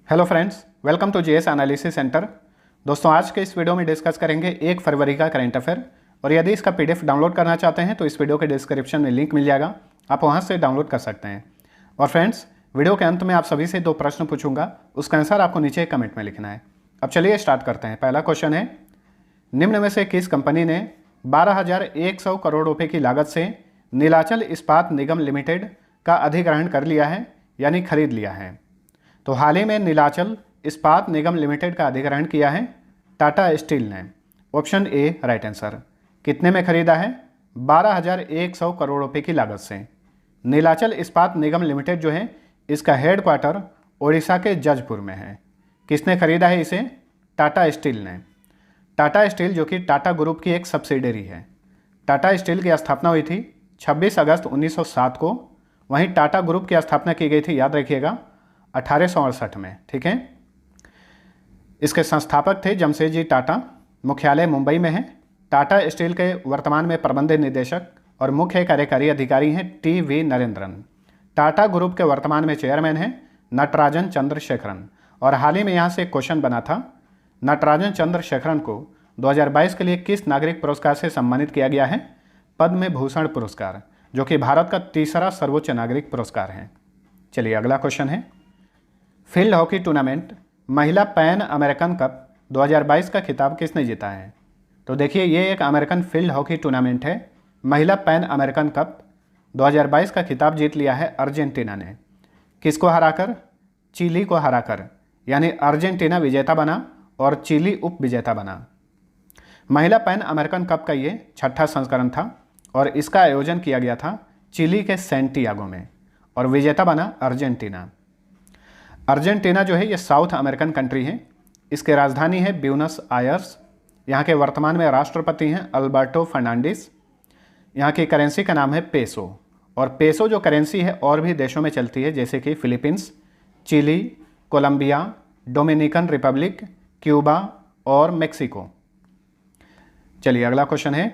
Hello friends, welcome to GS analysis centre. दोस्तों, आज के इस वीडियो में डिस्कस करेंगे 1 फरवरी का करंट अफेयर। और यदि इसका पीडीएफ डाउनलोड करना चाहते हैं तो इस वीडियो के डिस्क्रिप्शन में लिंक मिल जाएगा, आप वहां से डाउनलोड कर सकते हैं। और फ्रेंड्स, वीडियो के अंत में आप सभी से 2 प्रश्न पूछूंगा, उसका आंसर आपको नीचे कमेंट में लिखना है। अब चलिए स्टार्ट करते हैं। पहला क्वेश्चन है, निम्न में से किस कंपनी ने 12,100 करोड़ रुपये की लागत से नीलाचल इस्पात निगम लिमिटेड का अधिग्रहण कर लिया है, यानी खरीद लिया है? तो हाल ही में नीलाचल इस्पात निगम लिमिटेड का अधिग्रहण किया है टाटा स्टील ने। Option A right answer. कितने में खरीदा है? 12,100 करोड़ रुपए की लागत से। नीलाचल इस्पात निगम लिमिटेड जो है, इसका हेडक्वार्टर ओडिशा के जजपुर में है। किसने खरीदा है इसे? टाटा स्टील ने। टाटा स्टील जो कि टाटा ग्रुप की एक सब्सिडरी है। टाटा स्टील की स्थापना हुई थी 26 अगस्त 1907 को। वहीं टाटा ग्रुप की स्थापना की गई थी, याद रखिएगा, 1868 में। ठीक है। इसके संस्थापक थे जमशेदजी टाटा। मुख्यालय मुंबई में है। टाटा स्टील के वर्तमान में प्रबंध निदेशक और मुख्य कार्यकारी अधिकारी हैं टी.वी. नरेंद्रन। टाटा ग्रुप के वर्तमान में चेयरमैन हैं नटराजन चंद्रशेखरन। और हाल ही में यहाँ से क्वेश्चन बना था, नटराजन चंद्रशेखरन को 2022 के लिए किस नागरिक पुरस्कार से सम्मानित किया गया है? पद्म भूषण पुरस्कार, जो कि भारत का तीसरा सर्वोच्च नागरिक पुरस्कार है। चलिए अगला क्वेश्चन है, फील्ड हॉकी टूर्नामेंट महिला पैन अमेरिकन कप 2022 का खिताब किसने जीता है? तो देखिए, ये एक अमेरिकन फील्ड हॉकी टूर्नामेंट है। महिला पैन अमेरिकन कप 2022 का खिताब जीत लिया है अर्जेंटीना ने। किसको हराकर? चिली को हराकर, यानी अर्जेंटीना विजेता बना और चिली उप विजेता बना। महिला पैन अमेरिकन कप का ये 6ठा संस्करण था और इसका आयोजन किया गया था चिली के सैंटियागो में और विजेता बना अर्जेंटीना। अर्जेंटीना जो है ये साउथ अमेरिकन कंट्री है। इसकी राजधानी है ब्यूनस आयर्स। यहाँ के वर्तमान में राष्ट्रपति हैं अल्बर्टो फर्नांडिस। यहाँ की करेंसी का नाम है पेसो। और पेसो जो करेंसी है और भी देशों में चलती है, जैसे कि Philippines, Chile, Colombia, Dominican Republic, Cuba और मेक्सिको। चलिए अगला क्वेश्चन है,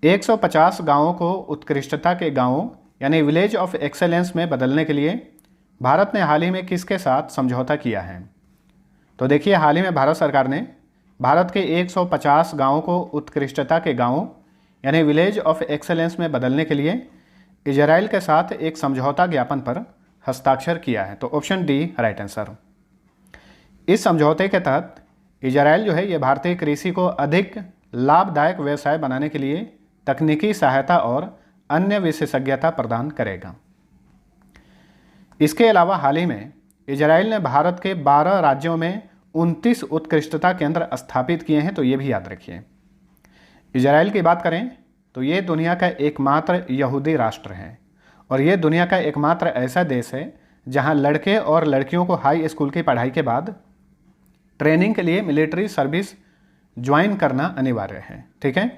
150 गाँवों को उत्कृष्टता के गाँवों यानी विलेज ऑफ एक्सेलेंस में बदलने के लिए भारत ने हाल ही में किसके साथ समझौता किया है? तो देखिए, हाल ही में भारत सरकार ने भारत के 150 गांवों को उत्कृष्टता के गांवों यानी विलेज ऑफ एक्सेलेंस में बदलने के लिए इजराइल के साथ एक समझौता ज्ञापन पर हस्ताक्षर किया है। तो ऑप्शन डी राइट आंसर। इस समझौते के तहत इजराइल जो है ये भारतीय कृषि को अधिक लाभदायक व्यवसाय बनाने के लिए तकनीकी सहायता और अन्य विशेषज्ञता प्रदान करेगा। इसके अलावा हाल ही में इजराइल ने भारत के 12 राज्यों में 29 उत्कृष्टता केंद्र स्थापित किए हैं। तो ये भी याद रखिए। इजराइल की बात करें तो ये दुनिया का एकमात्र यहूदी राष्ट्र है और ये दुनिया का एकमात्र ऐसा देश है जहां लड़के और लड़कियों को हाई स्कूल की पढ़ाई के बाद ट्रेनिंग के लिए मिलिट्री सर्विस ज्वाइन करना अनिवार्य है। ठीक है।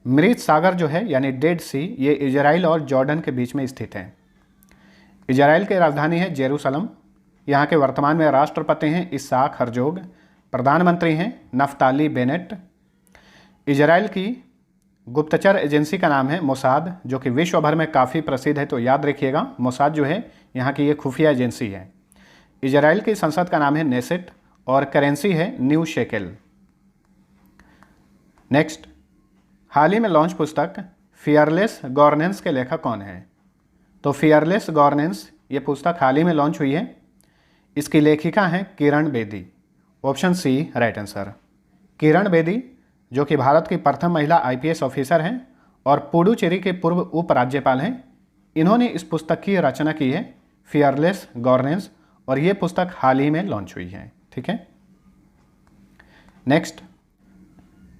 मृत सागर जो है यानी डेड सी, ये इजराइल और जॉर्डन के बीच में स्थित है। इजराइल की राजधानी है जेरूसलम। यहाँ के वर्तमान में राष्ट्रपति हैं इसाक हरजोग। प्रधानमंत्री हैं नफ्ताली बेनेट। इजराइल की गुप्तचर एजेंसी का नाम है मोसाद, जो कि विश्व भर में काफ़ी प्रसिद्ध है। तो याद रखिएगा, मोसाद जो है यहाँ की ये खुफिया एजेंसी है। इजराइल की संसद का नाम है नेसेट और करेंसी है न्यू शेकेल। नेक्स्ट, हाल ही में लॉन्च पुस्तक फियरलेस गवर्नेंस के लेखक कौन है? तो फियरलेस गवर्नेंस ये पुस्तक हाल ही में लॉन्च हुई है। इसकी लेखिका हैं Kiran Bedi. Option C right answer. Kiran Bedi जो कि भारत की प्रथम महिला आईपीएस ऑफिसर हैं और पुडुचेरी के पूर्व उपराज्यपाल हैं, इन्होंने इस पुस्तक की रचना की है फियरलेस गवर्नेंस, और ये पुस्तक हाल ही में लॉन्च हुई है। ठीक है। नेक्स्ट,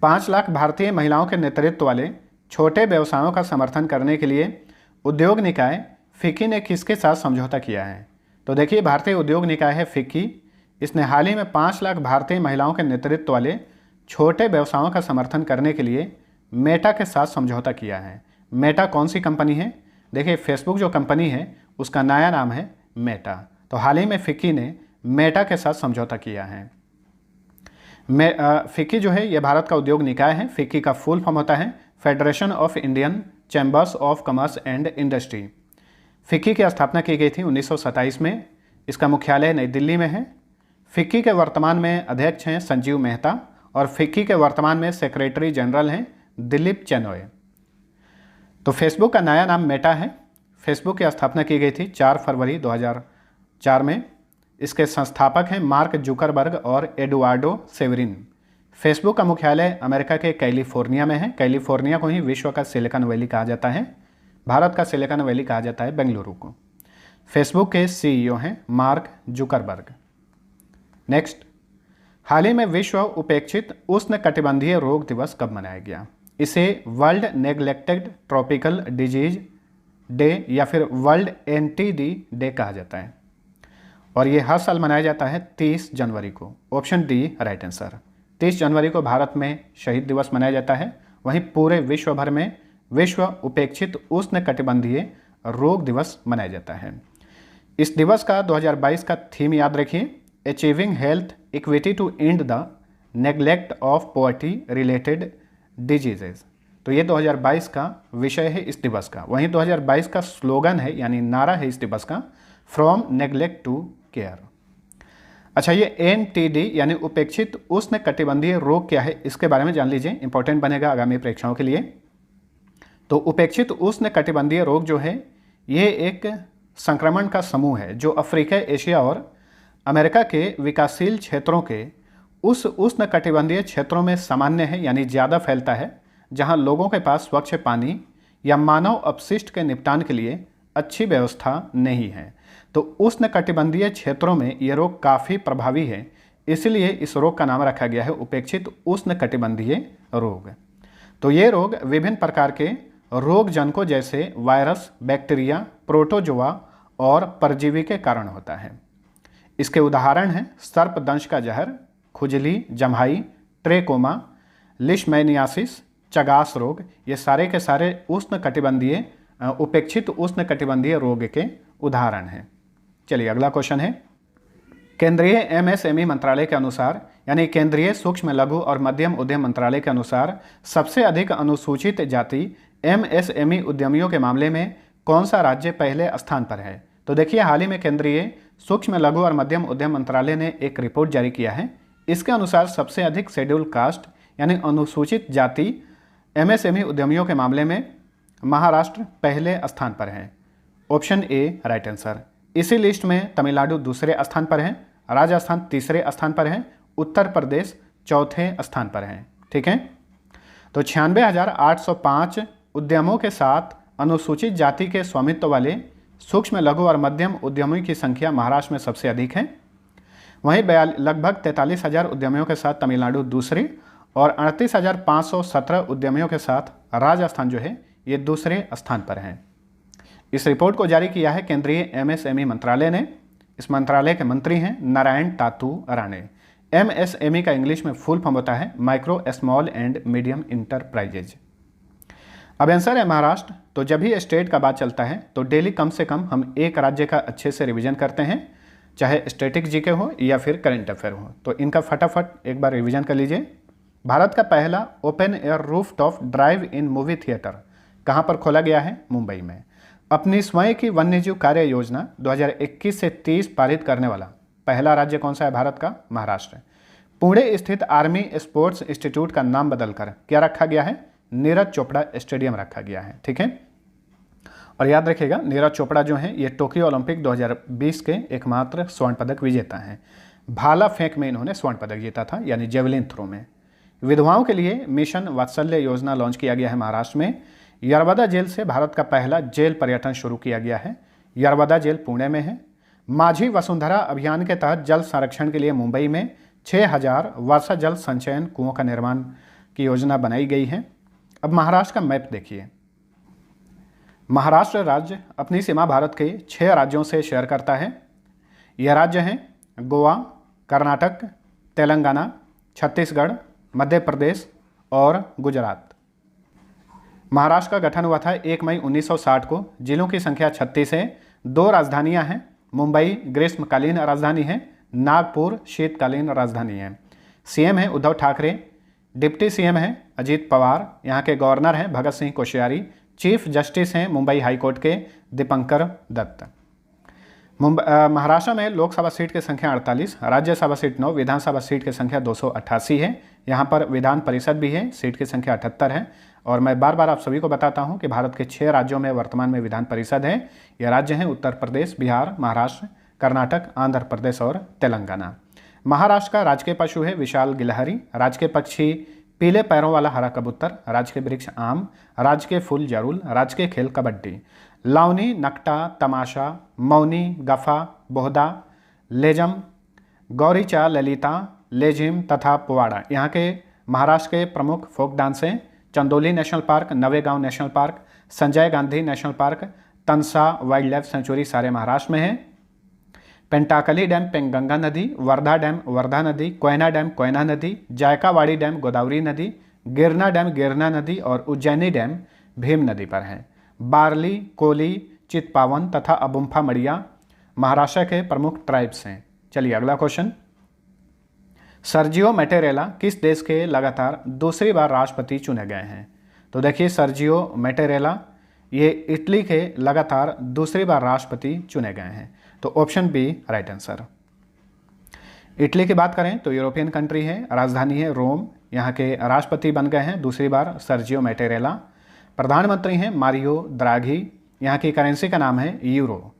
5 लाख भारतीय महिलाओं के नेतृत्व वाले छोटे व्यवसायों का समर्थन करने के लिए उद्योग निकाय फिक्की ने किसके साथ समझौता किया है? तो देखिए, भारतीय उद्योग निकाय है फिक्की। इसने हाल ही में 5 लाख भारतीय महिलाओं के नेतृत्व वाले छोटे व्यवसायों का समर्थन करने के लिए मेटा के साथ समझौता किया है। मेटा कौन सी कंपनी है? देखिए, फेसबुक जो कंपनी है उसका नया नाम है मेटा। तो हाल ही में फिक्की ने मेटा के साथ समझौता किया है। फिक्की जो है ये भारत का उद्योग निकाय है। फिक्की का फुल फॉर्म होता है federation of Indian chambers of commerce and industry. FICCI की स्थापना की गई थी 1927 में। इसका मुख्यालय नई दिल्ली में है। फिक्की के वर्तमान में अध्यक्ष हैं संजीव मेहता और फिक्की के वर्तमान में सेक्रेटरी जनरल हैं दिलीप चेनोय। तो फेसबुक का नया नाम मेटा है। फेसबुक की स्थापना की गई थी 4 फरवरी 2004 में। इसके संस्थापक हैं मार्क जुकरबर्ग और एडुआर्डो सेवरिन। फेसबुक का मुख्यालय अमेरिका के कैलिफोर्निया में है। कैलिफोर्निया को ही विश्व का सिलिकॉन वैली कहा जाता है। भारत का सिलिकॉन वैली कहा जाता है बेंगलुरु को। फेसबुक के सीईओ हैं मार्क जुकरबर्ग। नेक्स्ट, हाल ही में विश्व उपेक्षित उष्णकटिबंधीय रोग दिवस कब मनाया गया? इसे world neglected tropical disease day या फिर वर्ल्ड एनटीडी डे कहा जाता है और ये हर साल मनाया जाता है 30 जनवरी को। Option D right answer. 30 जनवरी को भारत में शहीद दिवस मनाया जाता है, वहीं पूरे विश्व भर में विश्व उपेक्षित उष्णकटिबंधीय रोग दिवस मनाया जाता है। इस दिवस का 2022 का थीम याद रखिए, achieving health equity to end the neglect of poverty related diseases. तो ये 2022 का विषय है इस दिवस का। वहीं 2022 का स्लोगन है यानी नारा है इस दिवस का, फ्रॉम नेग्लेक्ट टू केयर। अच्छा, ये एनटीडी यानी उपेक्षित उष्णकटिबंधीय रोग क्या है, इसके बारे में जान लीजिए, इंपॉर्टेंट बनेगा आगामी परीक्षाओं के लिए। तो उपेक्षित उष्णकटिबंधीय रोग जो है ये एक संक्रमण का समूह है जो अफ्रीका, एशिया और अमेरिका के विकासशील क्षेत्रों के उस उष्णकटिबंधीय क्षेत्रों में सामान्य है यानी ज़्यादा फैलता है जहां लोगों के पास स्वच्छ पानी या मानव अपशिष्ट के निपटान के लिए अच्छी व्यवस्था नहीं है। तो उष्णकटिबंधीय क्षेत्रों में यह रोग काफ़ी प्रभावी है, इसलिए इस रोग का नाम रखा गया है उपेक्षित उष्णकटिबंधीय रोग। तो ये रोग विभिन्न प्रकार के रोगजनकों जैसे वायरस, बैक्टीरिया, प्रोटोजोआ और परजीवी के कारण होता है। इसके उदाहरण हैं सर्पदंश का जहर, खुजली, जम्हाई, ट्रेकोमा, लिशमैनियासिस, चगास रोग। ये सारे के सारे उष्णकटिबंधीय उपेक्षित उष्णकटिबंधीय रोग के उदाहरण हैं। चलिए अगला क्वेश्चन है, केंद्रीय एमएसएमई मंत्रालय के अनुसार यानी केंद्रीय सूक्ष्म लघु और मध्यम उद्यम मंत्रालय के अनुसार सबसे अधिक अनुसूचित जाति एमएसएमई उद्यमियों के मामले में कौन सा राज्य पहले स्थान पर है? तो देखिए, हाल ही में केंद्रीय सूक्ष्म लघु और मध्यम उद्यम मंत्रालय ने एक रिपोर्ट जारी किया है। इसके अनुसार सबसे अधिक शेड्यूल कास्ट यानी अनुसूचित जाति एमएसएमई उद्यमियों के मामले में महाराष्ट्र पहले स्थान पर है। Option A right answer. इसी लिस्ट में तमिलनाडु दूसरे स्थान पर है, राजस्थान तीसरे स्थान पर है, उत्तर प्रदेश चौथे स्थान पर है। ठीक है, तो 96,805 उद्यमों के साथ अनुसूचित जाति के स्वामित्व वाले सूक्ष्म लघु और मध्यम उद्यमियों की संख्या महाराष्ट्र में सबसे अधिक है। वहीं लगभग 43,000 उद्यमियों के साथ तमिलनाडु दूसरे और 38,517 उद्यमियों के साथ राजस्थान जो है ये दूसरे स्थान पर हैं। इस रिपोर्ट को जारी किया है केंद्रीय एमएसएमई मंत्रालय ने। इस मंत्रालय के मंत्री हैं नारायण तातू राणे। एमएसएमई का इंग्लिश में फुल फॉर्म होता है micro small and medium enterprises. अब आंसर है महाराष्ट्र। तो जब भी स्टेट का बात चलता है तो डेली कम से कम हम एक राज्य का अच्छे से रिवीजन करते हैं, चाहे स्टैटिक जीके हो या फिर करंट अफेयर हो। तो इनका फटाफट एक बार रिवीजन कर लीजिए। भारत का पहला ओपन एयर रूफटॉप ड्राइव इन मूवी थिएटर कहाँ पर खोला गया है? मुंबई में। अपनी स्वयं की वन्यजीव कार्य योजना 2021 से 30 पारित करने वाला पहला राज्य कौन सा है भारत का? महाराष्ट्र। पुणे स्थित आर्मी स्पोर्ट्स इंस्टीट्यूट का नाम बदलकर क्या रखा गया है? नीरज चोपड़ा स्टेडियम रखा गया है। ठीक है, और याद रखिएगा नीरज चोपड़ा जो है ये टोक्यो ओलंपिक 2020 के एकमात्र स्वर्ण पदक विजेता हैं। भाला फेंक में इन्होंने स्वर्ण पदक जीता था यानी जेवलिन थ्रो में। विधवाओं के लिए मिशन वात्सल्य योजना लॉन्च किया गया है महाराष्ट्र में। यरवदा जेल से भारत का पहला जेल पर्यटन शुरू किया गया है। यरवदा जेल पुणे में है। माझी वसुंधरा अभियान के तहत जल संरक्षण के लिए मुंबई में 6000 वर्षा जल संचयन कुओं का निर्माण की योजना बनाई गई है। अब महाराष्ट्र का मैप देखिए। महाराष्ट्र राज्य अपनी सीमा भारत के 6 राज्यों से शेयर करता है। यह राज्य हैं गोवा, कर्नाटक, तेलंगाना, छत्तीसगढ़, मध्य प्रदेश और गुजरात। महाराष्ट्र का गठन हुआ था 1 मई 1960 को। जिलों की संख्या 36 है। 2 राजधानियां हैं। मुंबई ग्रीष्मकालीन राजधानी है, नागपुर शीतकालीन राजधानी है। सीएम है उद्धव ठाकरे। डिप्टी सीएम हैं अजीत पवार। यहाँ के गवर्नर हैं भगत सिंह कोश्यारी। चीफ जस्टिस हैं मुंबई हाईकोर्ट के दीपंकर दत्त। महाराष्ट्र में लोकसभा सीट की संख्या 48, राज्यसभा सीट 9, विधानसभा सीट की संख्या 288 है। यहाँ पर विधान परिषद भी है, सीट की संख्या 78 है। और मैं बार बार आप सभी को बताता हूँ कि भारत के 6 राज्यों में वर्तमान में विधान परिषद है। ये राज्य हैं उत्तर प्रदेश, बिहार, महाराष्ट्र, कर्नाटक, आंध्र प्रदेश और तेलंगाना। महाराष्ट्र का राजकीय पशु है विशाल गिलहरी, राजकीय पक्षी पीले पैरों वाला हरा कबूतर, राजकीय वृक्ष आम, राजकीय फूल जरूल, राजकीय खेल कबड्डी। लावनी, नकटा, तमाशा, मौनी, गफा, बोहदा, लेजम, गौरीचा, ललिता, लेजिम तथा पुवाड़ा यहाँ के महाराष्ट्र के प्रमुख फोक डांस हैं। Chandoli national park, Navegaon national park, Sanjay Gandhi national park, Tansa wildlife sanctuary सारे महाराष्ट्र में है। पेंटाकली डैम पेंगंगा नदी, वर्धा डैम वर्धा नदी, कोयना डैम कोयना नदी, जायकावाड़ी डैम गोदावरी नदी, गिरना डैम गिरना नदी और उज्जैनी डैम भीम नदी पर है। बारली, कोली, चितपावन तथा अबुम्फा मड़िया महाराष्ट्र के प्रमुख ट्राइब्स हैं। चलिए अगला क्वेश्चन। सर्जियो मैटेरेला किस देश के लगातार दूसरी बार राष्ट्रपति चुने गए हैं? तो देखिए सर्जियो मैटेरेला ये इटली के लगातार दूसरी बार राष्ट्रपति चुने गए हैं। तो option B right answer. Italy की बात करें तो यूरोपियन कंट्री है, राजधानी है रोम, यहाँ के राष्ट्रपति बन गए हैं दूसरी बार सर्जियो मैटेरेला। प्रधानमंत्री हैं मारियो द्राघी, यहाँ की करेंसी का नाम है यूरो।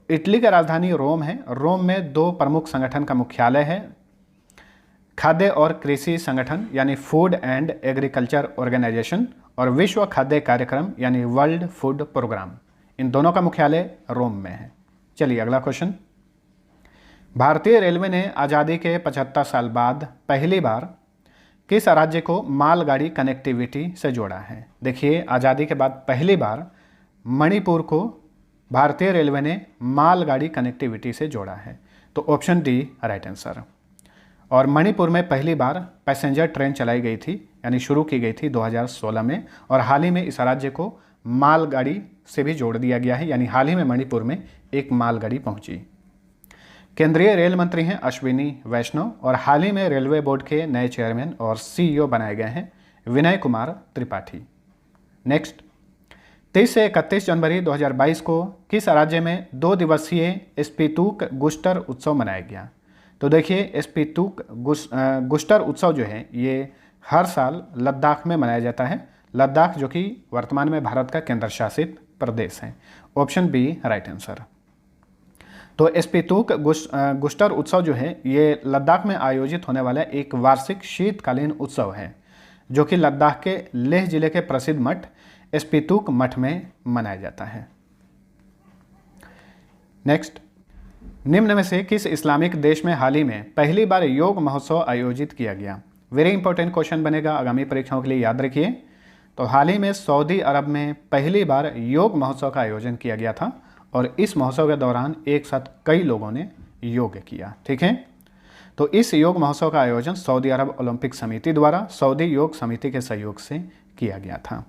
इटली की राजधानी रोम है। रोम में 2 प्रमुख संगठन का मुख्यालय है, खाद्य और कृषि संगठन यानी फूड एंड एग्रीकल्चर ऑर्गेनाइजेशन और विश्व खाद्य कार्यक्रम यानी वर्ल्ड फूड प्रोग्राम, इन दोनों का मुख्यालय रोम में है। चलिए अगला क्वेश्चन। भारतीय रेलवे ने आज़ादी के 75 साल बाद पहली बार किस राज्य को मालगाड़ी कनेक्टिविटी से जोड़ा है? देखिए आज़ादी के बाद पहली बार मणिपुर को भारतीय रेलवे ने मालगाड़ी कनेक्टिविटी से जोड़ा है। तो ऑप्शन डी राइट आंसर। और मणिपुर में पहली बार पैसेंजर ट्रेन चलाई गई थी यानी शुरू की गई थी 2016 में, और हाल ही में इस राज्य को मालगाड़ी से भी जोड़ दिया गया है, यानी हाल ही में मणिपुर में एक मालगाड़ी पहुंची। केंद्रीय रेल मंत्री हैं अश्विनी वैष्णव और हाल ही में रेलवे बोर्ड के नए चेयरमैन और सीईओ बनाए गए हैं विनय कुमार त्रिपाठी। नेक्स्ट, 23 से 31 जनवरी 2022 को किस राज्य में 2 दिवसीय स्पीतूक गुस्टर उत्सव मनाया गया? तो देखिए स्पीतूक गुस्टर उत्सव जो है ये हर साल लद्दाख में मनाया जाता है। लद्दाख जो कि वर्तमान में भारत का केंद्र शासित प्रदेश है। Option B right answer. तो स्पीतूक गुस्टर उत्सव जो है ये लद्दाख में आयोजित होने वाला एक वार्षिक शीतकालीन उत्सव है जो कि लद्दाख के लेह जिले के प्रसिद्ध मठ स्पीतूक मठ में मनाया जाता है। नेक्स्ट, निम्न में से किस इस्लामिक देश में हाल ही में पहली बार योग महोत्सव आयोजित किया गया? वेरी इंपॉर्टेंट क्वेश्चन बनेगा आगामी परीक्षाओं के लिए, याद रखिए। तो हाल ही में सऊदी अरब में पहली बार योग महोत्सव का आयोजन किया गया था और इस महोत्सव के दौरान एक साथ कई लोगों ने योग किया। ठीक है, तो इस योग महोत्सव का आयोजन सऊदी अरब ओलंपिक समिति द्वारा सऊदी योग समिति के सहयोग से किया गया था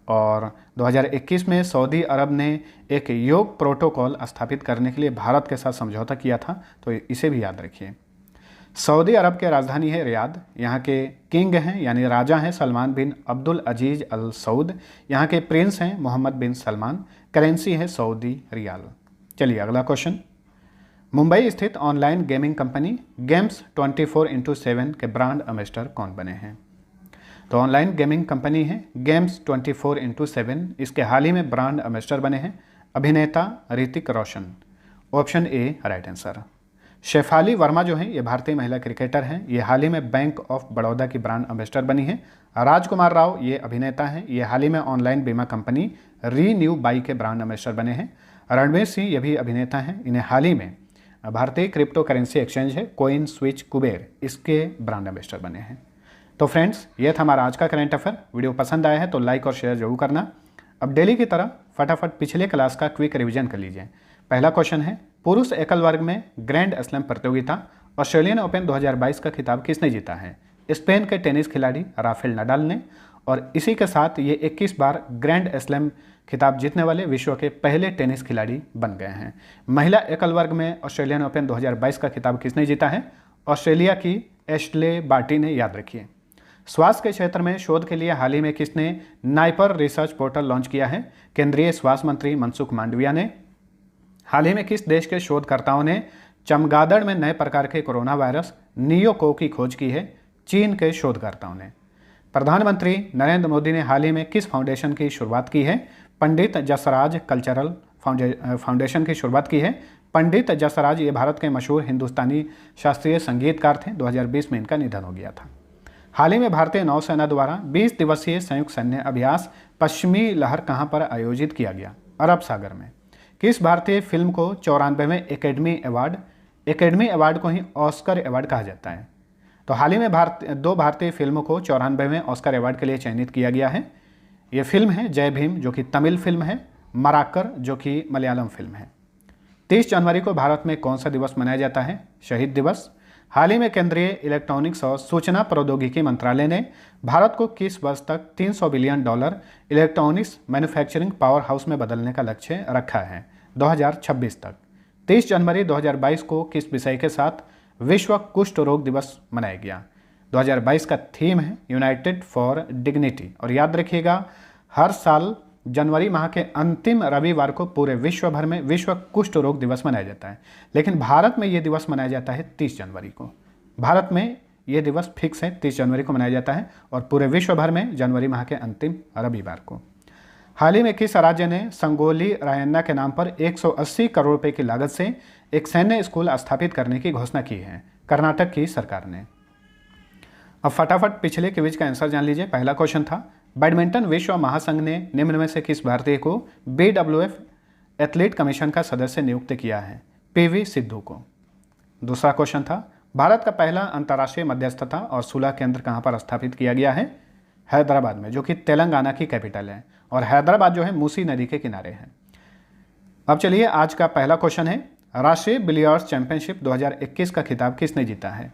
और 2021 में सऊदी अरब ने एक योग प्रोटोकॉल स्थापित करने के लिए भारत के साथ समझौता किया था, तो इसे भी याद रखिए। सऊदी अरब के राजधानी है रियाद, यहाँ के किंग हैं यानी राजा हैं सलमान बिन अब्दुल अजीज अल सऊद, यहाँ के प्रिंस हैं मोहम्मद बिन सलमान, करेंसी है सऊदी रियाल। चलिए अगला क्वेश्चन। मुंबई स्थित online gaming company games 24x7 के ब्रांड एम्बेसडर कौन बने हैं? तो ऑनलाइन गेमिंग कंपनी है गेम्स 24x7, इसके हाल ही में ब्रांड एम्बेसडर बने हैं अभिनेता Hrithik Roshan. Option A right answer. Shefali Verma जो हैं ये भारतीय महिला क्रिकेटर हैं, ये हाल ही में बैंक ऑफ बड़ौदा की ब्रांड एम्बेसडर बनी है। राजकुमार राव ये अभिनेता हैं, ये हाल ही में ऑनलाइन बीमा कंपनी रीन्यू बाई के ब्रांड एम्बेसडर बने हैं। रणवीर सिंह ये भी अभिनेता हैं, इन्हें हाल ही में भारतीय क्रिप्टो करेंसी एक्सचेंज है कोइन स्विच कुबेर, इसके ब्रांड एम्बेसडर बने हैं। तो फ्रेंड्स ये था हमारा आज का करंट अफेयर। वीडियो पसंद आया है तो लाइक और शेयर जरूर करना। अब डेली की तरह फटाफट पिछले क्लास का क्विक रिवीजन कर लीजिए। पहला क्वेश्चन है, पुरुष एकल वर्ग में ग्रैंड स्लैम प्रतियोगिता ऑस्ट्रेलियन ओपन 2022 का खिताब किसने जीता है? स्पेन के टेनिस खिलाड़ी राफेल नडाल ने, और इसी के साथ ये 21 बार ग्रैंड स्लैम खिताब जीतने वाले विश्व के पहले टेनिस खिलाड़ी बन गए हैं। महिला एकल वर्ग में ऑस्ट्रेलियन ओपन 2022 का खिताब किसने जीता है? ऑस्ट्रेलिया की एश्ले बार्टी ने, याद रखिए। स्वास्थ्य के क्षेत्र में शोध के लिए हाल ही में किसने नाइपर रिसर्च पोर्टल लॉन्च किया है? केंद्रीय स्वास्थ्य मंत्री मनसुख मांडविया ने। हाल ही में किस देश के शोधकर्ताओं ने चमगादड़ में नए प्रकार के कोरोना वायरस नियोको की खोज की है? चीन के शोधकर्ताओं ने। प्रधानमंत्री नरेंद्र मोदी ने हाल ही में किस फाउंडेशन की शुरुआत की है? पंडित जसराज कल्चरल फाउंडेशन की शुरुआत की है। पंडित जसराज ये भारत के मशहूर हिंदुस्तानी शास्त्रीय संगीतकार थे। 2020 में इनका निधन हो गया था। हाल ही में भारतीय नौसेना द्वारा 20 दिवसीय संयुक्त सैन्य अभ्यास पश्चिमी लहर कहां पर आयोजित किया गया? अरब सागर में। किस भारतीय फिल्म को 94वें एकेडमी अवार्ड को ही ऑस्कर अवार्ड कहा जाता है? तो हाल ही में दो भारतीय फिल्मों को 94वें ऑस्कर अवार्ड के लिए चयनित किया गया है। ये फिल्म है जय भीम, जो कि तमिल फिल्म है, मराकर, जो कि मलयालम फिल्म है। 30 जनवरी को भारत में कौन सा दिवस मनाया जाता है? शहीद दिवस। हाल ही में केंद्रीय इलेक्ट्रॉनिक्स और सूचना प्रौद्योगिकी मंत्रालय ने भारत को किस वर्ष तक $300 billion electronics manufacturing power house में बदलने का लक्ष्य रखा है? 2026 तक। 30 जनवरी 2022 को किस विषय के साथ विश्व कुष्ठ रोग दिवस मनाया गया? 2022 का थीम है यूनाइटेड फॉर डिग्निटी। और याद रखिएगा, हर साल जनवरी माह के अंतिम रविवार को पूरे विश्व भर में विश्व कुष्ठ रोग दिवस मनाया जाता है, लेकिन भारत में ये दिवस मनाया जाता है 30 जनवरी को। भारत में ये दिवस फिक्स है, 30 जनवरी को मनाया जाता है और पूरे विश्व भर में जनवरी माह के अंतिम रविवार को। हाल ही में किस राज्य ने संगोली रायन्ना के नाम पर 180 करोड़ रुपए की लागत से एक सैन्य स्कूल स्थापित करने की घोषणा की है? कर्नाटक की सरकार ने। अब फटाफट पिछले क्विज का आंसर जान लीजिए। पहला क्वेश्चन था, बैडमिंटन विश्व महासंघ ने निम्न में से किस भारतीय को BWF एथलीट कमीशन का सदस्य नियुक्त किया है? PV सिद्धू को। दूसरा क्वेश्चन था, भारत का पहला अंतर्राष्ट्रीय मध्यस्थता और सुलह केंद्र कहां पर स्थापित किया गया है? हैदराबाद में, जो कि तेलंगाना की कैपिटल है, और हैदराबाद जो है मूसी नदी के किनारे है। अब चलिए, आज का पहला क्वेश्चन है, राष्ट्रीय बिलियर्ड्स चैंपियनशिप 2021 का खिताब किसने जीता है?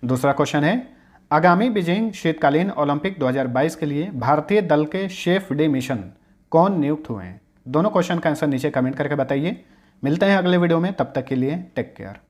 दूसरा क्वेश्चन है, आगामी बीजिंग शीतकालीन ओलंपिक 2022 के लिए भारतीय दल के शेफ डे मिशन कौन नियुक्त हुए हैं? दोनों क्वेश्चन का आंसर नीचे कमेंट करके बताइए। मिलते हैं अगले वीडियो में, तब तक के लिए टेक केयर।